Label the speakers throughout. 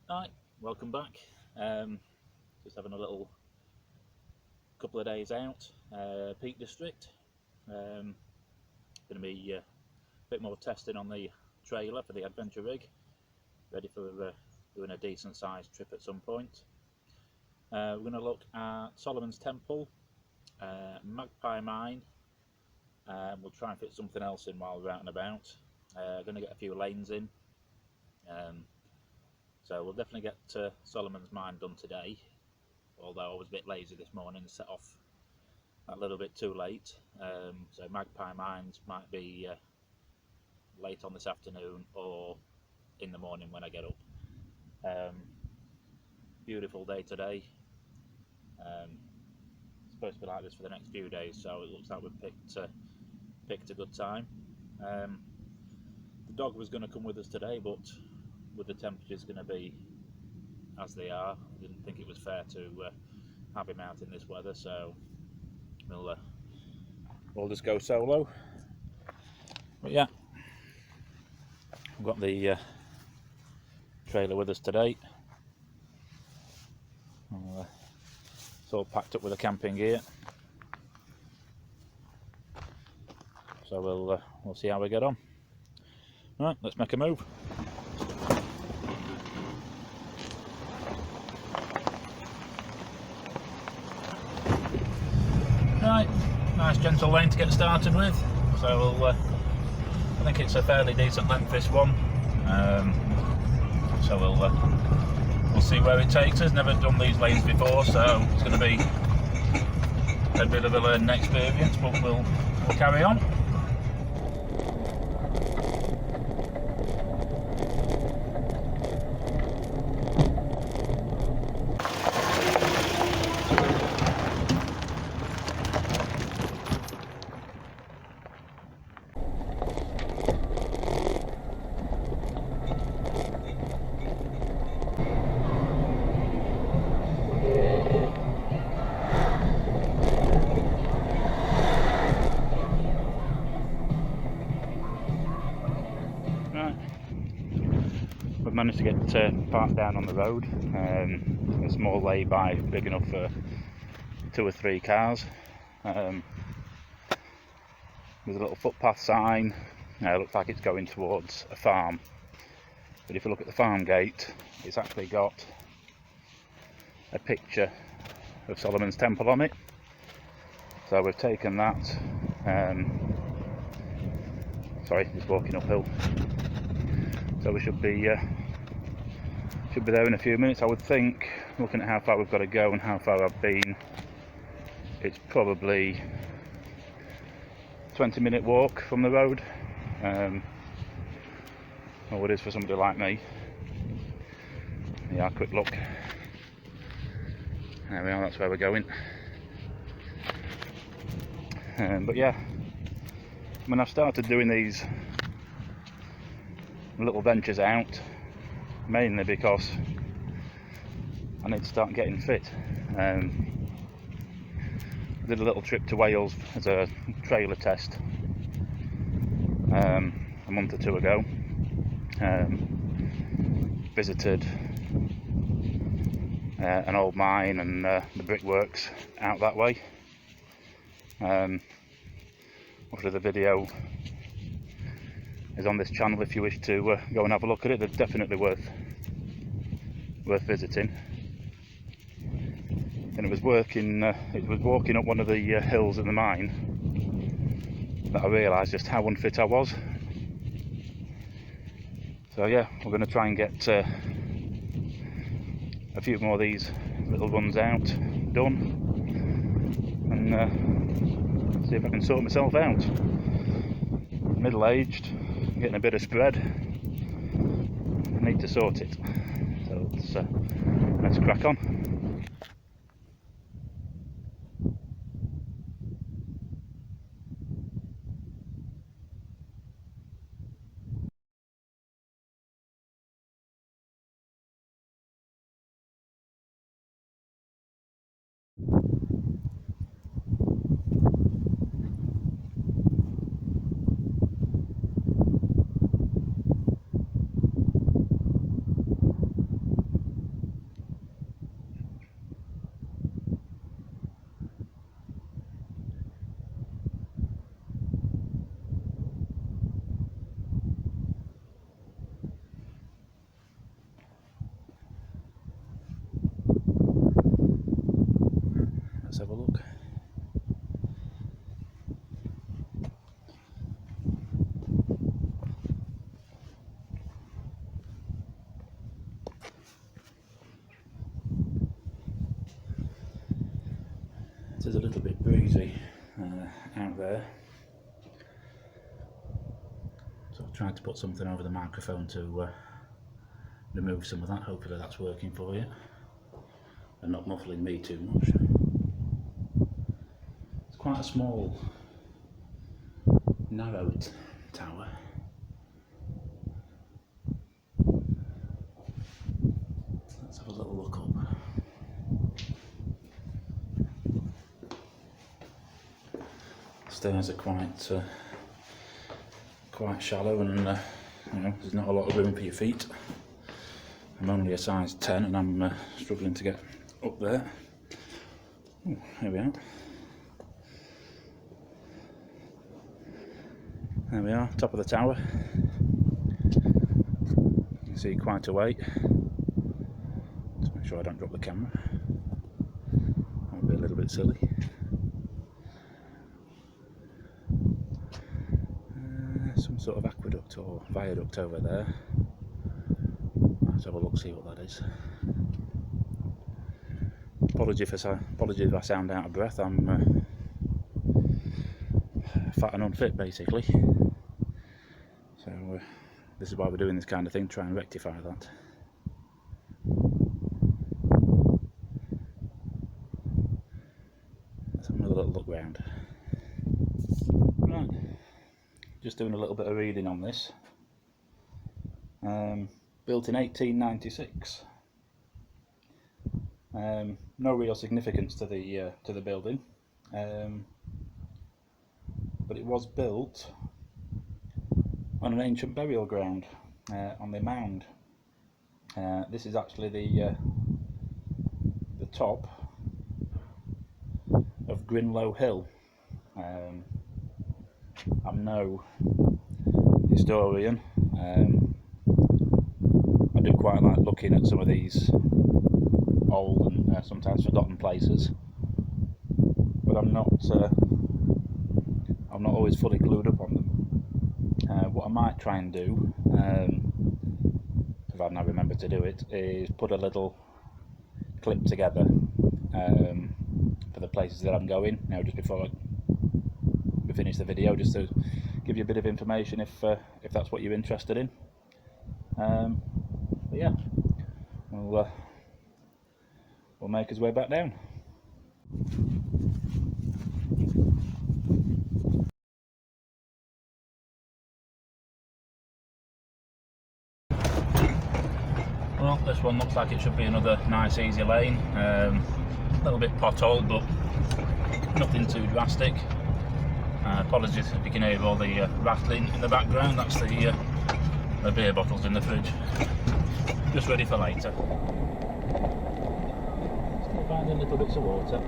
Speaker 1: Right, welcome back. Just having a little couple of days out, Peak District. Going to be a bit more testing on the trailer for the adventure rig, ready for doing a decent sized trip at some point. We're going to look at Solomon's Temple, Magpie Mine, we'll try and fit something else in while we're out and about. Going to get a few lanes in. So we'll definitely get Solomon's Mine done today, although I was a bit lazy this morning and set off a little bit too late. So Magpie Mines might be late on this afternoon or in the morning when I get up. Beautiful day today. It's supposed to be like this for the next few days, so it looks like we've picked a good time. The dog was going to come with us today, but with the temperatures going to be as they are, I didn't think it was fair to have him out in this weather, so we'll just go solo. But yeah, we've got the trailer with us today. It's all packed up with the camping gear, so we'll see how we get on. Right, let's make a move. Right, nice gentle lane to get started with. So I think it's a fairly decent length, this one. So we'll see where it takes us. Never done these lanes before, so it's going to be a bit of a learning experience, but we'll carry on. We've managed to get parked down on the road. A small lay-by big enough for 2 or 3 cars. There's a little footpath sign. Looks like it's going towards a farm. But if you look at the farm gate, it's actually got a picture of Solomon's Temple on it. So we've taken that. Sorry, just walking uphill. So we should be there in a few minutes, I would think. Looking at how far we've got to go and how far I've been, it's probably 20-minute walk from the road. Or it is for somebody like me. Yeah, quick look. There we are, that's where we're going. But yeah, when I've started doing these little ventures out, mainly because I need to start getting fit. I did a little trip to Wales as a trailer test a month or 2 ago. Visited an old mine and the brickworks out that way. Obviously the video is on this channel if you wish to go and have a look at it. They're definitely worth visiting. And it was walking up one of the hills in the mine that I realised just how unfit I was. So yeah, we're going to try and get a few more of these little runs out done, and see if I can sort myself out. Middle-aged, getting a bit of spread. I need to sort it. So let's crack on. It is a little bit breezy out there, so I've tried to put something over the microphone to remove some of that. Hopefully that's working for you and not muffling me too much. It's quite a small, narrow tower. Let's have a little look up. Stairs are quite shallow, and you know, there's not a lot of room for your feet. I'm only a size 10 and I'm struggling to get up there. Ooh, here we are. There we are, top of the tower. You can see quite a way. Just make sure I don't drop the camera. That would be a little bit silly. Some sort of aqueduct or viaduct over there. Let's have a look, see what that is. Apologies if I sound out of breath. I'm fat and unfit, basically. So this is why we're doing this kind of thing, try and rectify that. Let's have another little look round. Right, just doing a little bit of reading on this. Built in 1896. No real significance to the building, but it was built on an ancient burial ground, on the mound. This is actually the top of Grinlow Hill. I'm no historian. I do quite like looking at some of these old and sometimes forgotten places, but I'm not always fully clued up on them. What I might try and do, if I've not remembered to do it, is put a little clip together for the places that I'm going, you know, just before we finish the video, just to give you a bit of information if that's what you're interested in. But yeah, we'll make his way back down. Well, this one looks like it should be another nice easy lane. A little bit potholed, but nothing too drastic. Apologies if you can hear all the rattling in the background. That's the beer bottles in the fridge, just ready for later. Still finding little bits of water.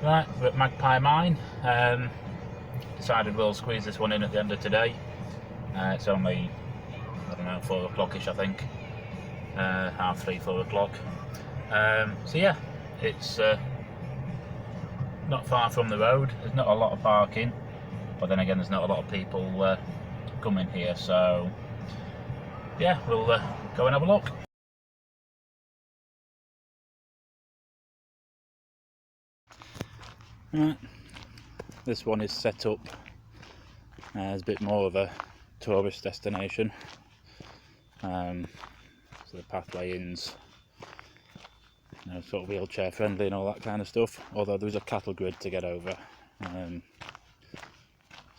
Speaker 1: Right, we're at Magpie Mine. Decided we'll squeeze this one in at the end of today. It's only, I don't know, 4 o'clock-ish I think. Half 3, 4 o'clock. So yeah, it's not far from the road. There's not a lot of parking, but then again there's not a lot of people coming here, so yeah, we'll go and have a look. Right, this one is set up as a bit more of a tourist destination. So so the pathway in's, you know, sort of wheelchair friendly and all that kind of stuff, although there's a cattle grid to get over.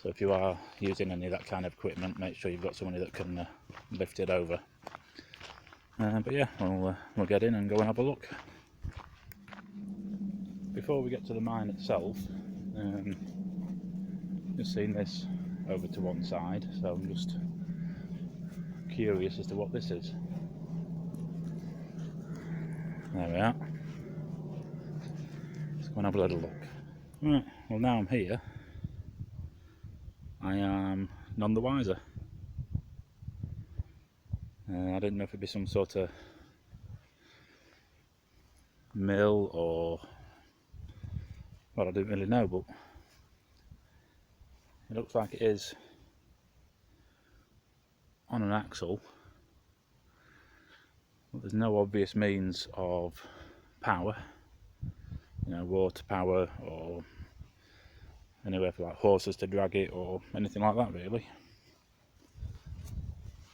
Speaker 1: So if you are using any of that kind of equipment, make sure you've got somebody that can lift it over. But yeah, we'll get in and go and have a look. Before we get to the mine itself, just seen this over to one side, so I'm just curious as to what this is. There we are. Let's go and have a little look. Right, well now I'm here, I am none the wiser. I didn't know if it'd be some sort of mill or, well, I didn't really know, but it looks like it is on an axle, but there's no obvious means of power, you know, water power or anywhere for like horses to drag it or anything like that really.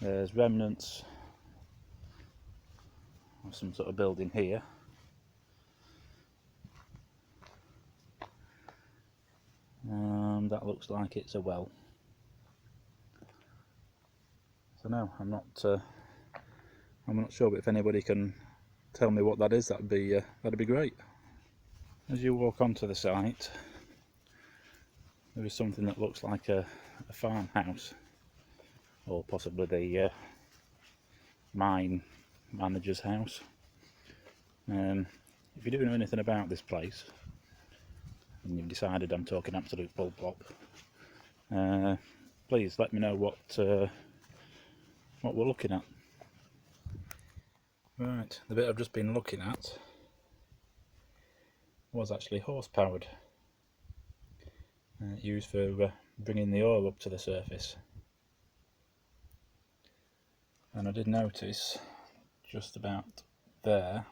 Speaker 1: There's remnants of some sort of building here. That looks like it's a well. So no, I'm not sure, but if anybody can tell me what that is, that'd be great. As you walk onto the site, there is something that looks like a farmhouse, or possibly the mine manager's house. If you don't know anything about this place and you've decided I'm talking absolute bull plop, please let me know what we're looking at. Right, the bit I've just been looking at was actually horse powered, used for bringing the ore up to the surface. And I did notice just about there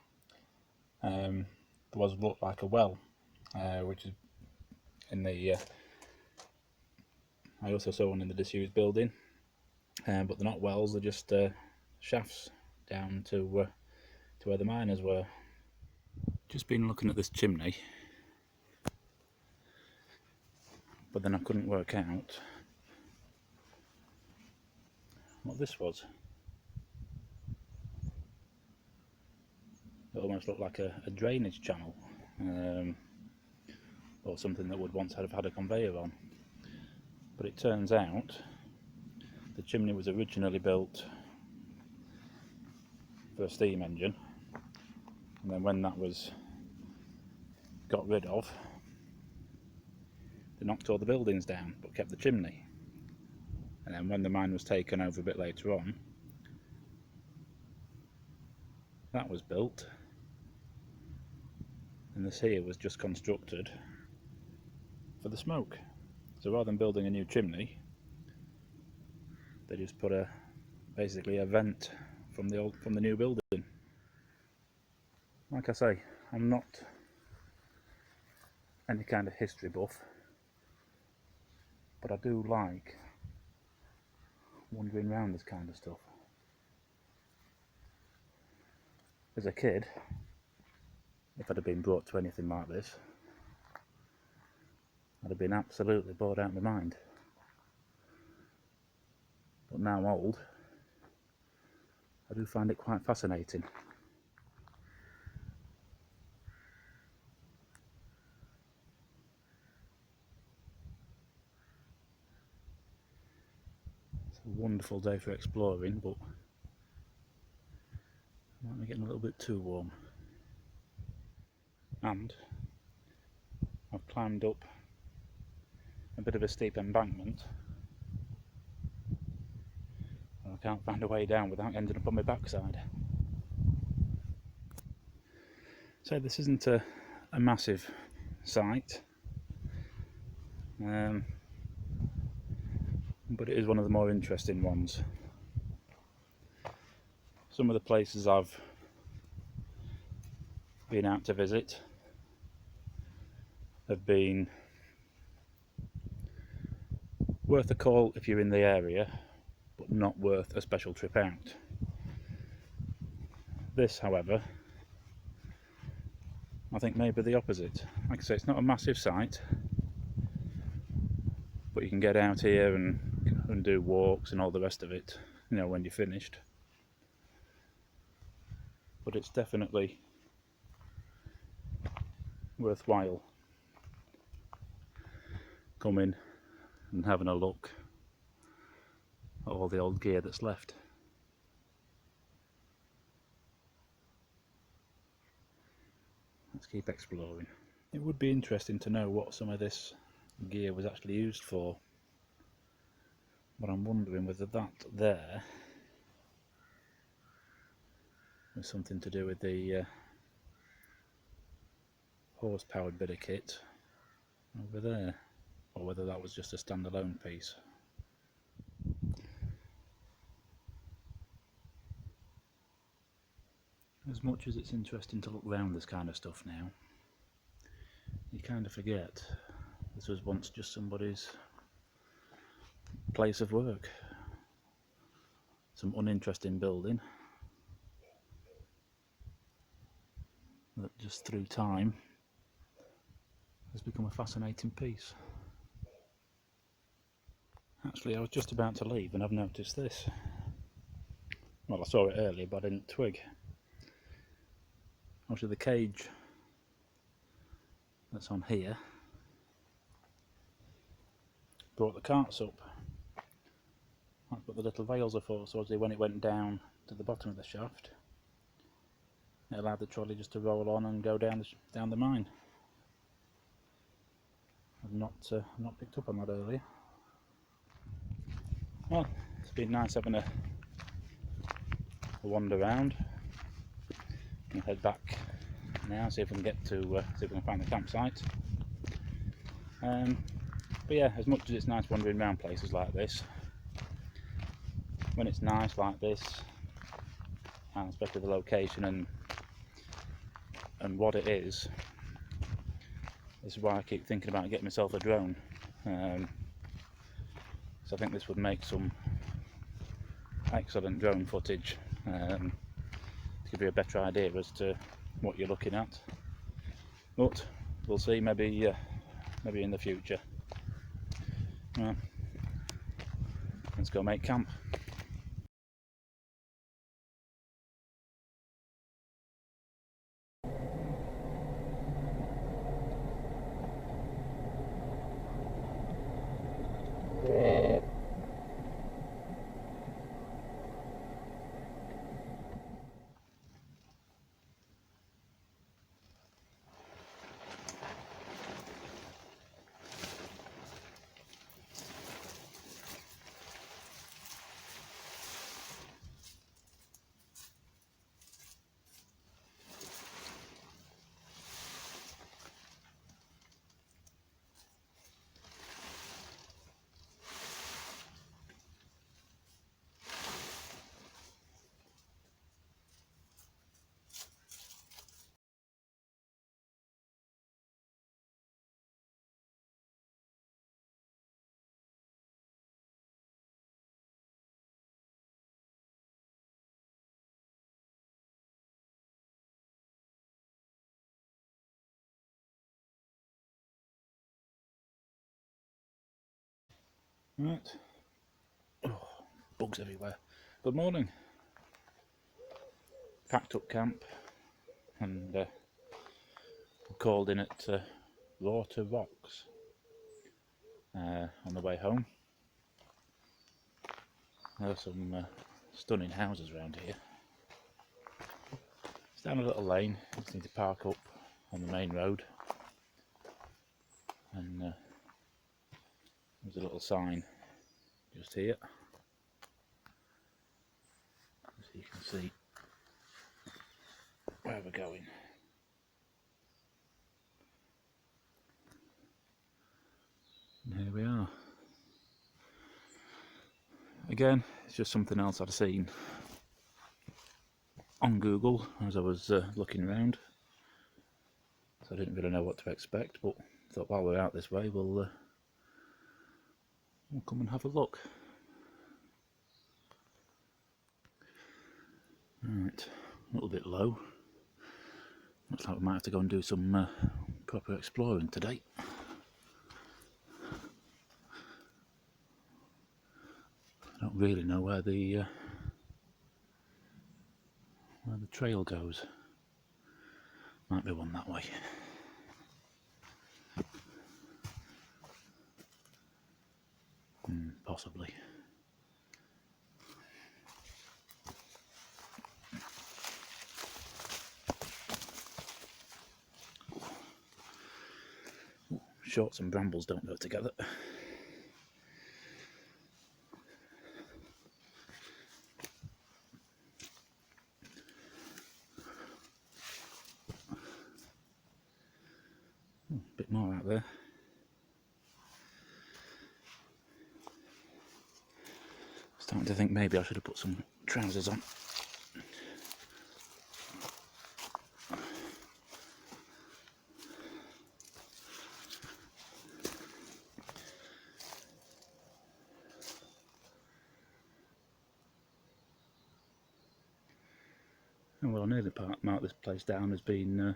Speaker 1: was looked like a well, which is in the I also saw one in the disused building, but they're not wells, they're just shafts down to where the miners were. Just been looking at this chimney, but then I couldn't work out what this was. It almost looked like a drainage channel, or something that would once have had a conveyor on. But it turns out the chimney was originally built for a steam engine, and then when that was got rid of, they knocked all the buildings down but kept the chimney. And then when the mine was taken over a bit later on, that was built, and this here was just constructed for the smoke. So rather than building a new chimney, they just put basically a vent from the new building. Like I say, I'm not any kind of history buff, but I do like wandering around this kind of stuff. As a kid, if I'd have been brought to anything like this, I'd have been absolutely bored out of my mind. But now I'm old, I do find it quite fascinating. It's a wonderful day for exploring, but I might be getting a little bit too warm. And I've climbed up a bit of a steep embankment, and I can't find a way down without ending up on my backside. So this isn't a massive site, but it is one of the more interesting ones. Some of the places I've been out to visit have been worth a call if you're in the area, but not worth a special trip out. This, however, I think maybe the opposite. Like I say, it's not a massive site, but you can get out here and do walks and all the rest of it, you know, when you're finished. But it's definitely worthwhile coming and having a look at all the old gear that's left. Let's keep exploring. It would be interesting to know what some of this gear was actually used for, but I'm wondering whether that there was something to do with the horse-powered bit of kit over there, or whether that was just a standalone piece. As much as it's interesting to look around this kind of stuff now, you kind of forget this was once just somebody's place of work. Some uninteresting building that just through time has become a fascinating piece. Actually, I was just about to leave and I've noticed this. Well, I saw it earlier, but I didn't twig. Obviously the cage that's on here brought the carts up. That's what the little rails are for, so when it went down to the bottom of the shaft, it allowed the trolley just to roll on and go down the mine. I've not picked up on that earlier. Well, it's been nice having a wander around. I'll head back now, see if we can get to see if we can find the campsite. But yeah, as much as it's nice wandering around places like this, when it's nice like this, and especially the location and what it is, this is why I keep thinking about getting myself a drone. So I think this would make some excellent drone footage to give you a better idea as to what you're looking at. But we'll see, maybe in the future. Well, let's go make camp. Right. Oh, bugs everywhere. Good morning. Packed up camp and called in at Rowtor Rocks on the way home. There are some stunning houses around here. It's down a little lane, you just need to park up on the main road, and there's a little sign just here, so you can see where we're going. And here we are. Again, it's just something else I'd seen on Google as I was looking around, so I didn't really know what to expect, but thought while we're out this way we'll come and have a look. Right, a little bit low. Looks like we might have to go and do some proper exploring today. I don't really know where the trail goes. Might be one that way. Possibly. Shorts and brambles don't go together. A bit more out there. Starting to think maybe I should have put some trousers on. And well, I nearly marked this place down as being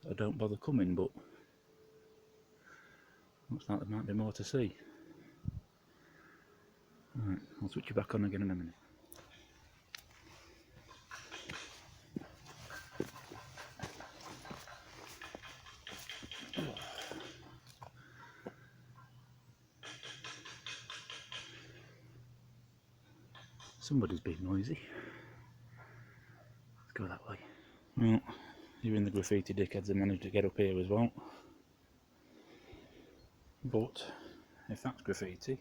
Speaker 1: I don't bother coming, but looks like there might be more to see. Right, I'll switch you back on again in a minute. Somebody's being noisy. Let's go that way. Well, even the graffiti dickheads have managed to get up here as well. But if that's graffiti,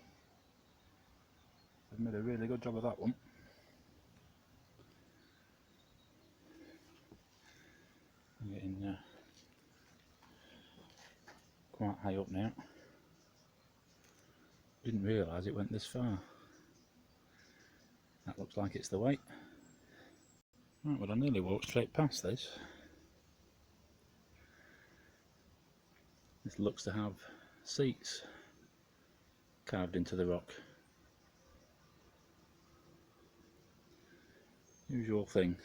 Speaker 1: they've made a really good job of that one. I'm getting quite high up now. Didn't realise it went this far. That looks like it's the way. Right, well, I nearly walked straight past this. This looks to have seats carved into the rock. Usual thing.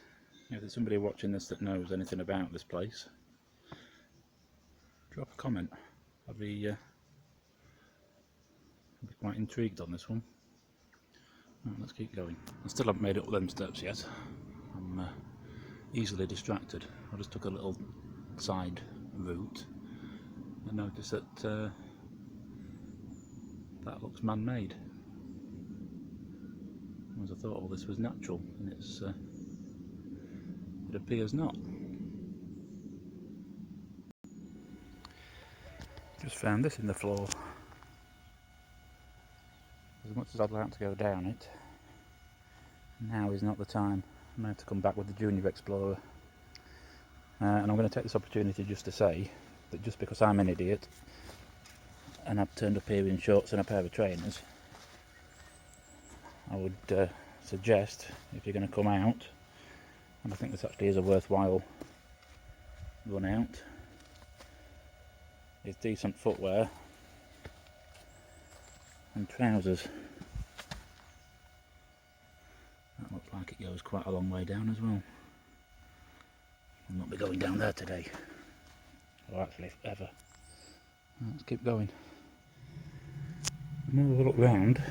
Speaker 1: If there's somebody watching this that knows anything about this place, drop a comment. I'd be quite intrigued on this one. Right, let's keep going. I still haven't made it up them steps yet. I'm easily distracted. I just took a little side route and noticed that that looks man-made. As I thought all this was natural, and it appears not. Just found this in the floor. As much as I'd like to go down it, now is not the time. I'm going to have to come back with the Junior Explorer. And I'm going to take this opportunity just to say that just because I'm an idiot and I've turned up here in shorts and a pair of trainers, I would suggest, if you're going to come out, and I think this actually is a worthwhile run out, is decent footwear and trousers. That looks like it goes quite a long way down as well. I'll not be going down there today, or actually if ever. Let's keep going. The more I look round,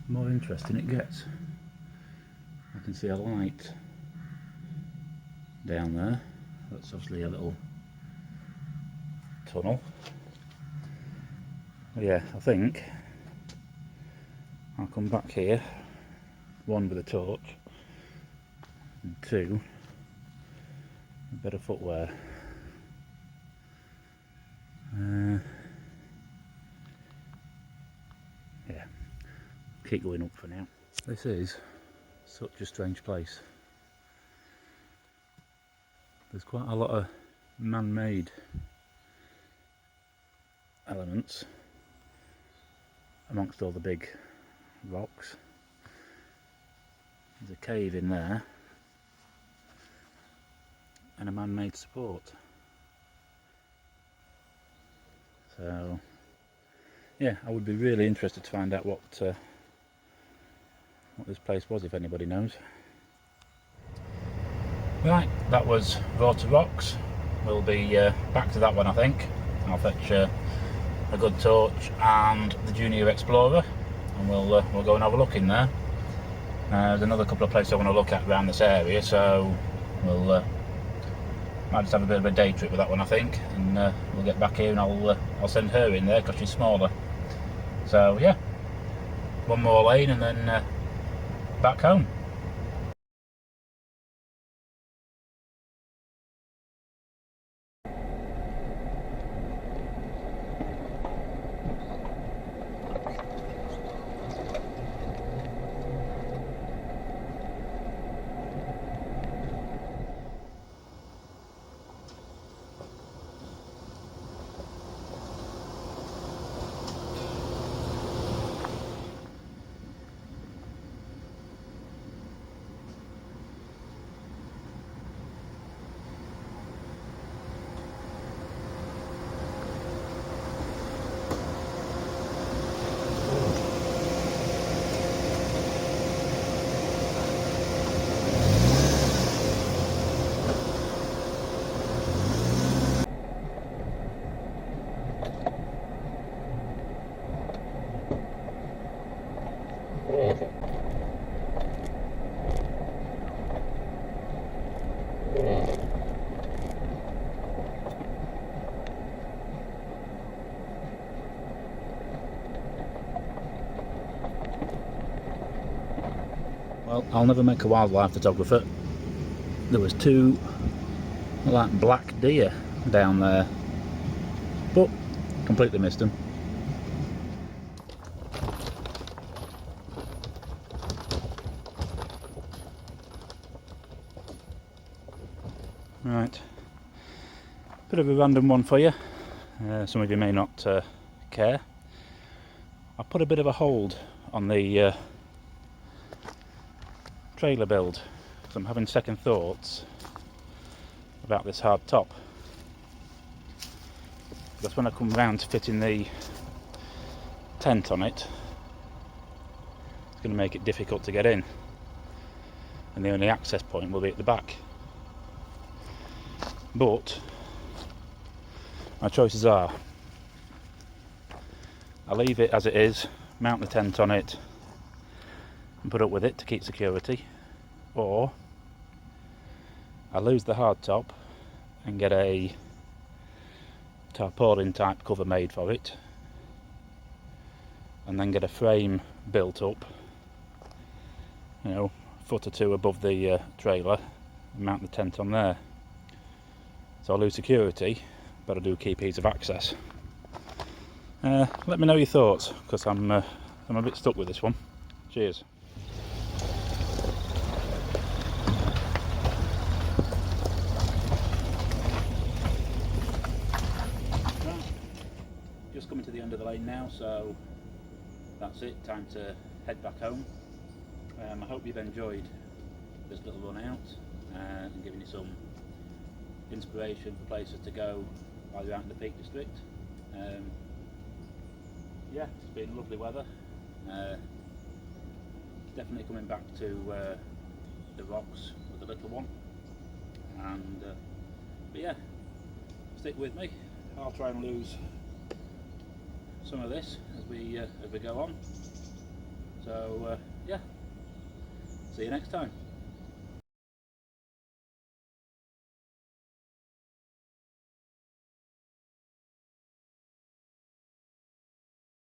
Speaker 1: the more interesting it gets. I can see a light down there. That's obviously a little tunnel. But yeah, I think I'll come back here, one with a torch, and two, a bit of footwear. Yeah, keep going up for now. This is such a strange place. There's quite a lot of man-made elements amongst all the big rocks. There's a cave in there and a man-made support. So yeah, I would be really interested to find out what this place was, if anybody knows. Right, that was Rowtor Rocks. We'll be back to that one, I think. I'll fetch a good torch and the Junior Explorer, and we'll go and have a look in there. There's another couple of places I want to look at around this area, so we'll might just have a bit of a day trip with that one, I think, and we'll get back here and I'll send her in there because she's smaller. So yeah, one more lane and then back home. Well, I'll never make a wildlife photographer. There was two like black deer down there, but completely missed them. Right, bit of a random one for you. Some of you may not care. I put a bit of a hold on the trailer build because I'm having second thoughts about this hard top. Because when I come round to fitting the tent on it, it's going to make it difficult to get in, and the only access point will be at the back. But my choices are: I leave it as it is, mount the tent on it and put up with it to keep security, or I lose the hard top and get a tarpaulin type cover made for it, and then get a frame built up, you know, a foot or two above the trailer, and mount the tent on there. So I lose security, but I do keep ease of access. Let me know your thoughts, because I'm a bit stuck with this one. Cheers. Right, just coming to the end of the lane now, so that's it. Time to head back home. I hope you've enjoyed this little run out and giving you some inspiration for places to go while you're out in the Peak District. Yeah, it's been lovely weather. Definitely coming back to the rocks with the little one, and but yeah, stick with me. I'll try and lose some of this as we go on. So yeah, see you next time.